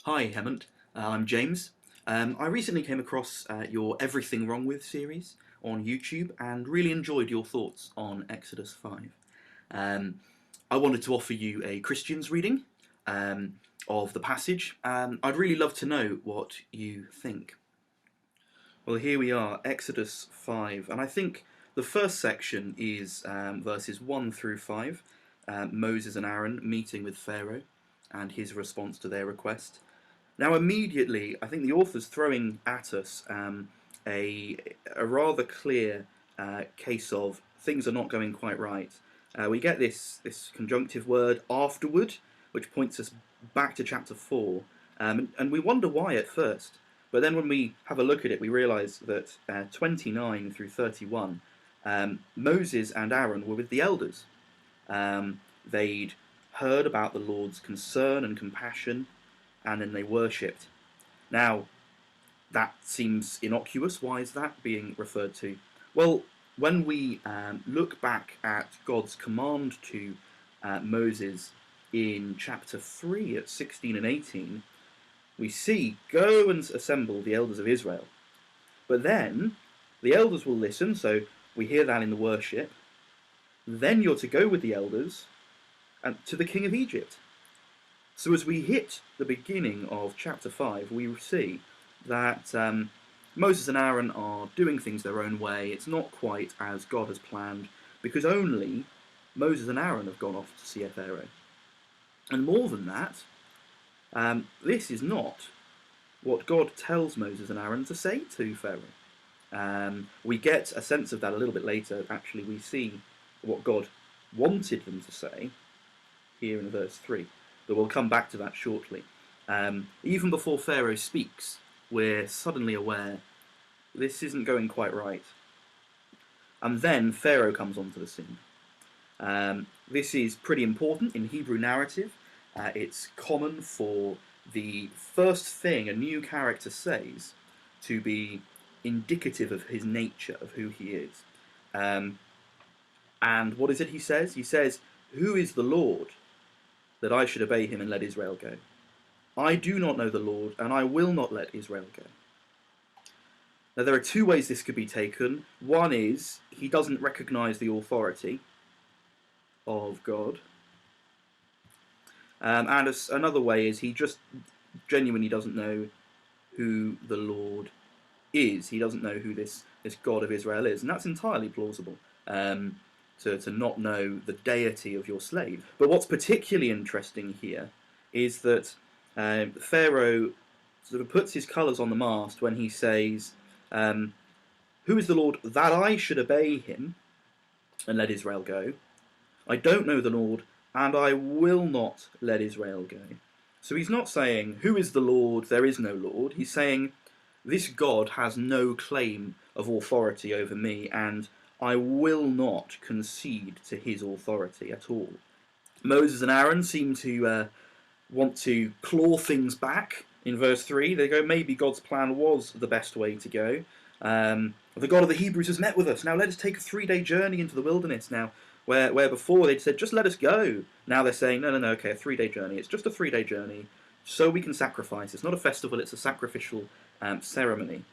Hi, Hemant. I'm James. I recently came across your Everything Wrong With series on YouTube and really enjoyed your thoughts on Exodus 5. Um, I wanted to offer you a Christian's reading of the passage. I'd really love to know what you think. Well, here we are, Exodus 5, and I think the first section is verses 1 through 5, Moses and Aaron meeting with Pharaoh and his response to their request. Now, immediately, I think the author's throwing at us a rather clear case of things are not going quite right. We get this conjunctive word afterward, which points us back to chapter 4, and we wonder why at first. But then when we have a look at it, we realise that 29 through 31, Moses and Aaron were with the elders. They'd heard about the Lord's concern and compassion, and then they worshipped. Now, that seems innocuous. Why is that being referred to? Well, when we look back at God's command to Moses in chapter 3 at 16 and 18, we see, go and assemble the elders of Israel. But then, the elders will listen, so we hear that in the worship. Then you're to go with the elders and to the king of Egypt. So as we hit the beginning of chapter 5, we see that Moses and Aaron are doing things their own way. It's not quite as God has planned, because only Moses and Aaron have gone off to see Pharaoh. And more than that, this is not what God tells Moses and Aaron to say to Pharaoh. We get a sense of that a little bit later. Actually, we see what God wanted them to say here in verse 3. But we'll come back to that shortly. Even before Pharaoh speaks, we're suddenly aware this isn't going quite right. And then Pharaoh comes onto the scene. This is pretty important in Hebrew narrative. It's common for the first thing a new character says to be indicative of his nature, of who he is. And what is it he says? He says, "Who is the Lord, that I should obey him and let Israel go? I do not know the Lord, and I will not let Israel go." Now, there are two ways this could be taken. One is he doesn't recognize the authority of God. And another way is he just genuinely doesn't know who the Lord is. He doesn't know who this God of Israel is. And that's entirely plausible. To not know the deity of your slave. But what's particularly interesting here is that Pharaoh sort of puts his colours on the mast when he says, "Who is the Lord that I should obey him and let Israel go? I don't know the Lord, and I will not let Israel go." So he's not saying, "Who is the Lord? There is no Lord." He's saying, this God has no claim of authority over me, and I will not concede to his authority at all. Moses and Aaron seem to want to claw things back. In verse 3, they go, maybe God's plan was the best way to go. The God of the Hebrews has met with us. Now let us take a 3-day journey into the wilderness. Now, where before they'd said, just let us go. Now they're saying, no, okay, a 3-day journey. It's just a 3-day journey, so we can sacrifice. It's not a festival, it's a sacrificial ceremony.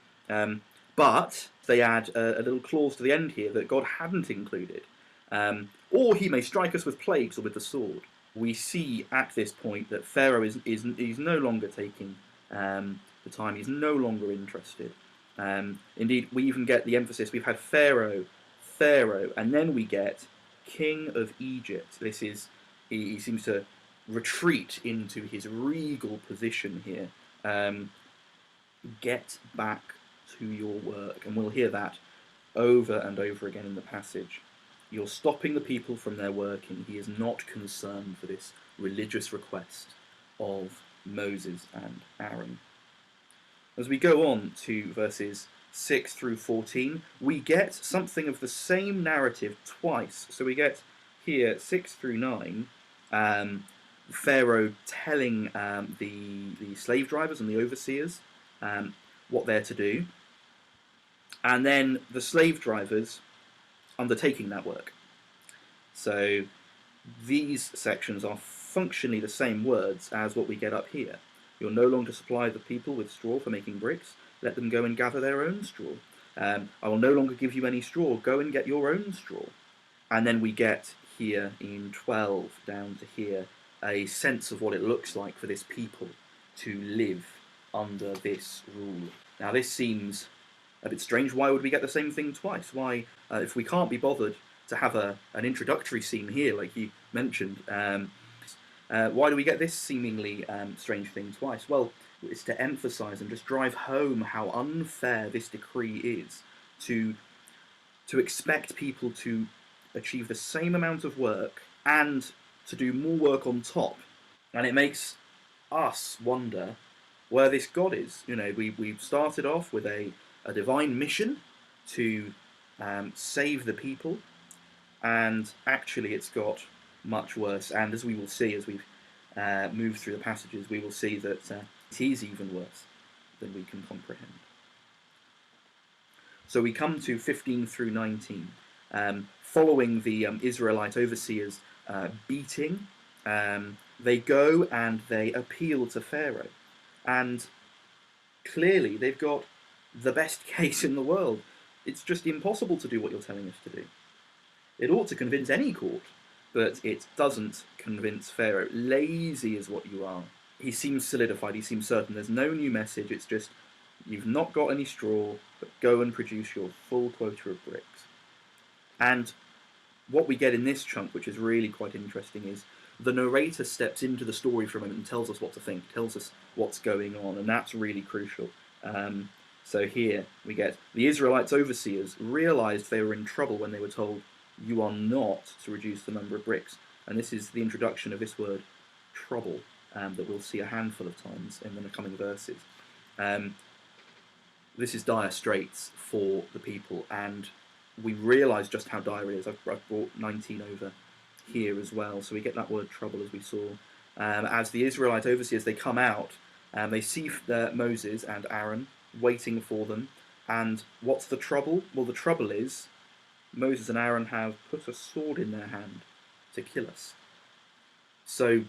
But they add a little clause to the end here that God hadn't included. Or he may strike us with plagues or with the sword. We see at this point that Pharaoh is no longer taking the time. He's no longer interested. Indeed, we even get the emphasis. We've had Pharaoh, and then we get King of Egypt. This is he seems to retreat into his regal position here. Get back to your work, and we'll hear that over and over again in the passage. You're stopping the people from their working. He is not concerned for this religious request of Moses and Aaron. As we go on to verses 6 through 14, we get something of the same narrative twice. So we get here 6 through 9, Pharaoh telling the slave drivers and the overseers what they're to do, and then the slave drivers undertaking that work. So these sections are functionally the same words as what we get up here. You'll no longer supply the people with straw for making bricks. Let them go and gather their own straw. I will no longer give you any straw. Go and get your own straw. And then we get here in 12 down to here a sense of what it looks like for this people to live under this rule. Now, this seems a bit strange. Why would we get the same thing twice? Why, if we can't be bothered to have an introductory scene here, like you mentioned, why do we get this seemingly strange thing twice? Well, it's to emphasise and just drive home how unfair this decree is to expect people to achieve the same amount of work and to do more work on top. And it makes us wonder where this God is. You know, we started off with a divine mission to save the people, and actually it's got much worse. And as we will see as we move through the passages, we will see that it is even worse than we can comprehend. So we come to 15 through 19. Following the Israelite overseers' beating, they go and they appeal to Pharaoh. And clearly they've got the best case in the world. It's just impossible to do what you're telling us to do. It ought to convince any court, but it doesn't convince Pharaoh. Lazy is what you are. He seems solidified, he seems certain. There's no new message, it's just, you've not got any straw, but go and produce your full quota of bricks. And what we get in this chunk, which is really quite interesting, is the narrator steps into the story for a moment and tells us what to think, tells us what's going on, and that's really crucial. So here we get the Israelites' overseers realized they were in trouble when they were told, you are not to reduce the number of bricks. And this is the introduction of this word, trouble, that we'll see a handful of times in the coming verses. This is dire straits for the people, and we realise just how dire it is. I've brought 19 over here as well, so we get that word trouble as we saw. As the Israelite overseers, they come out, they see Moses and Aaron waiting for them, and what's the trouble? Well, the trouble is Moses and Aaron have put a sword in their hand to kill us. So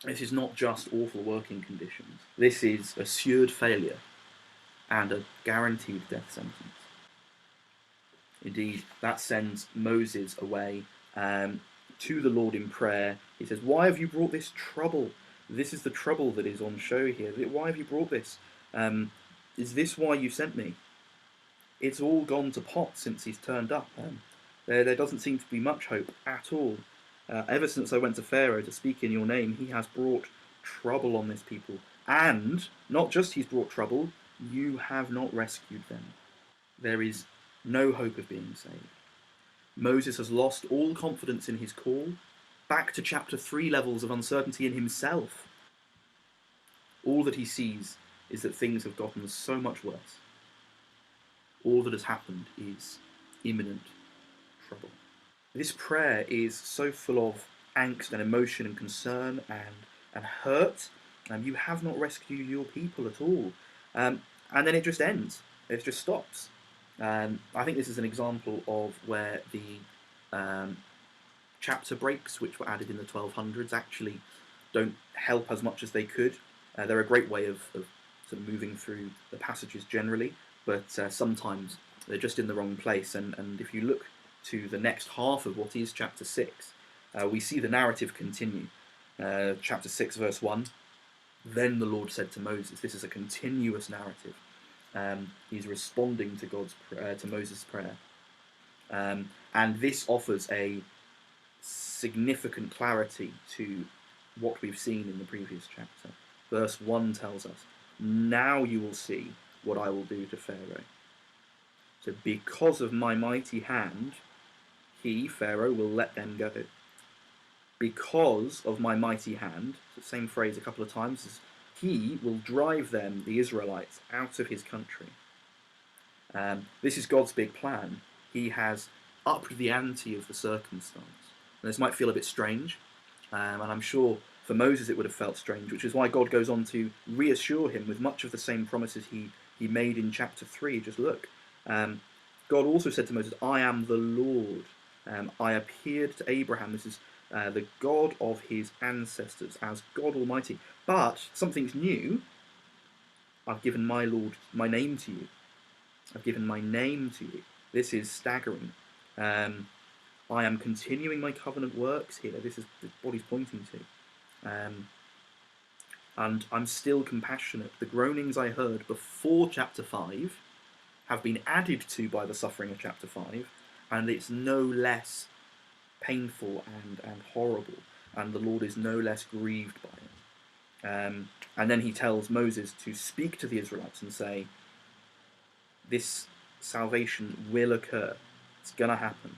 this is not just awful working conditions. This is assured failure and a guaranteed death sentence. Indeed, that sends Moses away to the Lord in prayer. He says, why have you brought this trouble? This is the trouble that is on show here. Why have you brought this? Is this why you sent me? It's all gone to pot since he's turned up. There doesn't seem to be much hope at all. Ever since I went to Pharaoh to speak in your name, he has brought trouble on this people. And not just he's brought trouble, you have not rescued them. There is no hope of being saved. Moses has lost all confidence in his call, back to chapter 3 levels of uncertainty in himself. All that he sees is that things have gotten so much worse. All that has happened is imminent trouble. This prayer is so full of angst and emotion and concern and hurt. You have not rescued your people at all. And then it just ends. It just stops. I think this is an example of where the chapter breaks, which were added in the 1200s, actually don't help as much as they could. They're a great way of sort of moving through the passages generally, but sometimes they're just in the wrong place. And if you look to the next half of what is chapter 6, we see the narrative continue. Chapter 6, verse 1, then the Lord said to Moses. This is a continuous narrative. He's responding to to Moses' prayer. And this offers a significant clarity to what we've seen in the previous chapter. Verse 1 tells us, now you will see what I will do to Pharaoh. So because of my mighty hand, he, Pharaoh, will let them go. Because of my mighty hand, the same phrase a couple of times, is he will drive them, the Israelites, out of his country. This is God's big plan. He has upped the ante of the circumstance. And this might feel a bit strange, and I'm sure for Moses it would have felt strange, which is why God goes on to reassure him with much of the same promises he made in chapter 3. Just look. God also said to Moses, I am the Lord. I appeared to Abraham. This is the God of his ancestors, as God Almighty. But something's new. I've given my Lord my name to you. I've given my name to you. This is staggering. I am continuing my covenant works here. This is what he's pointing to. And I'm still compassionate. The groanings I heard before chapter 5 have been added to by the suffering of chapter 5, and it's no less painful and horrible, and the Lord is no less grieved by it. And then he tells Moses to speak to the Israelites and say, this salvation will occur. It's going to happen.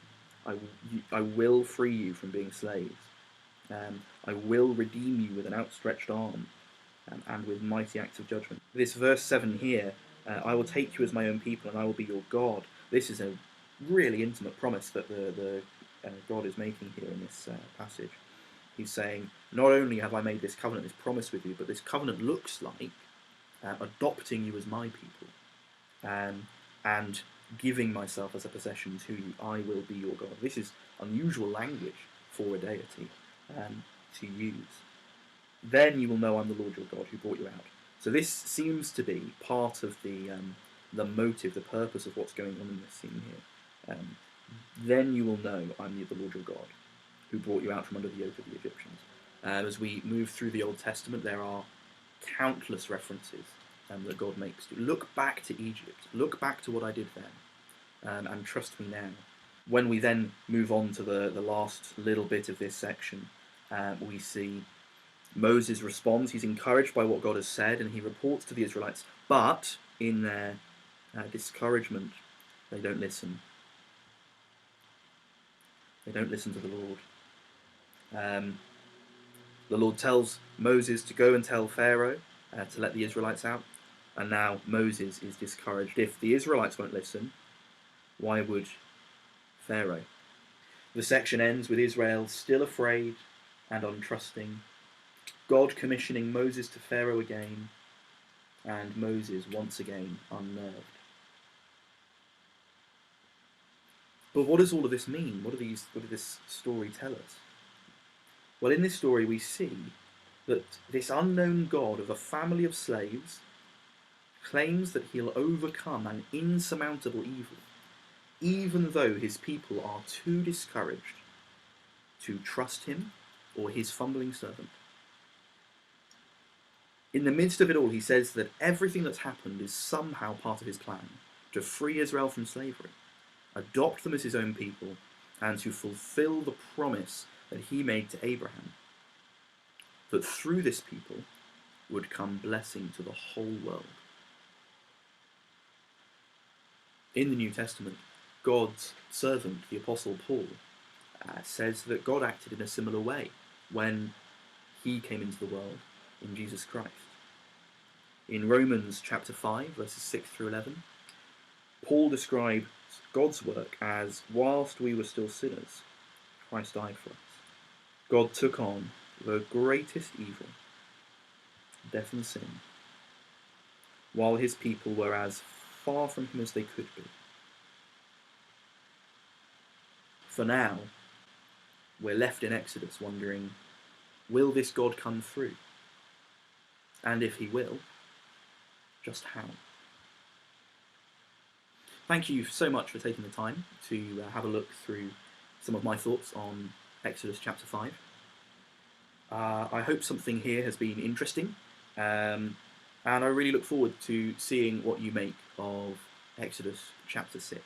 I will free you from being slaves. I will redeem you with an outstretched arm and with mighty acts of judgment. This verse 7 here, I will take you as my own people and I will be your God. This is a really intimate promise that the God is making here in this passage. He's saying, not only have I made this covenant, this promise with you, but this covenant looks like adopting you as my people and giving myself as a possession to you. I will be your God. This is unusual language for a deity to use. Then you will know I'm the Lord your God who brought you out. So this seems to be part of the motive, the purpose of what's going on in this scene here. Then you will know I'm the Lord your God who brought you out from under the yoke of the Egyptians. As we move through the Old Testament, there are countless references that God makes to look back to Egypt, look back to what I did then, and trust me now. When we then move on to the last little bit of this section, we see Moses responds. He's encouraged by what God has said, and he reports to the Israelites, but in their discouragement, they don't listen. They don't listen to the Lord. The Lord tells Moses to go and tell Pharaoh to let the Israelites out, and now Moses is discouraged. If the Israelites won't listen, why would Pharaoh? The section ends with Israel still afraid and untrusting, God commissioning Moses to Pharaoh again, and Moses once again unnerved. But what does all of this mean? What does this story tell us? Well, in this story we see that this unknown God of a family of slaves claims that he'll overcome an insurmountable evil, even though his people are too discouraged to trust him or his fumbling servant. In the midst of it all, he says that everything that's happened is somehow part of his plan to free Israel from slavery, adopt them as his own people, and to fulfill the promise that he made to Abraham, that through this people would come blessing to the whole world. In the New Testament, God's servant, the Apostle Paul, says that God acted in a similar way when he came into the world in Jesus Christ. In Romans chapter 5, verses 6 through 11, Paul describes God's work as, whilst we were still sinners, Christ died for us. God took on the greatest evil, death and sin, while his people were as far from him as they could be. For now, we're left in Exodus wondering, will this God come through? And if he will, just how? Thank you so much for taking the time to have a look through some of my thoughts on Exodus chapter 5. I hope something here has been interesting, and I really look forward to seeing what you make of Exodus chapter 6.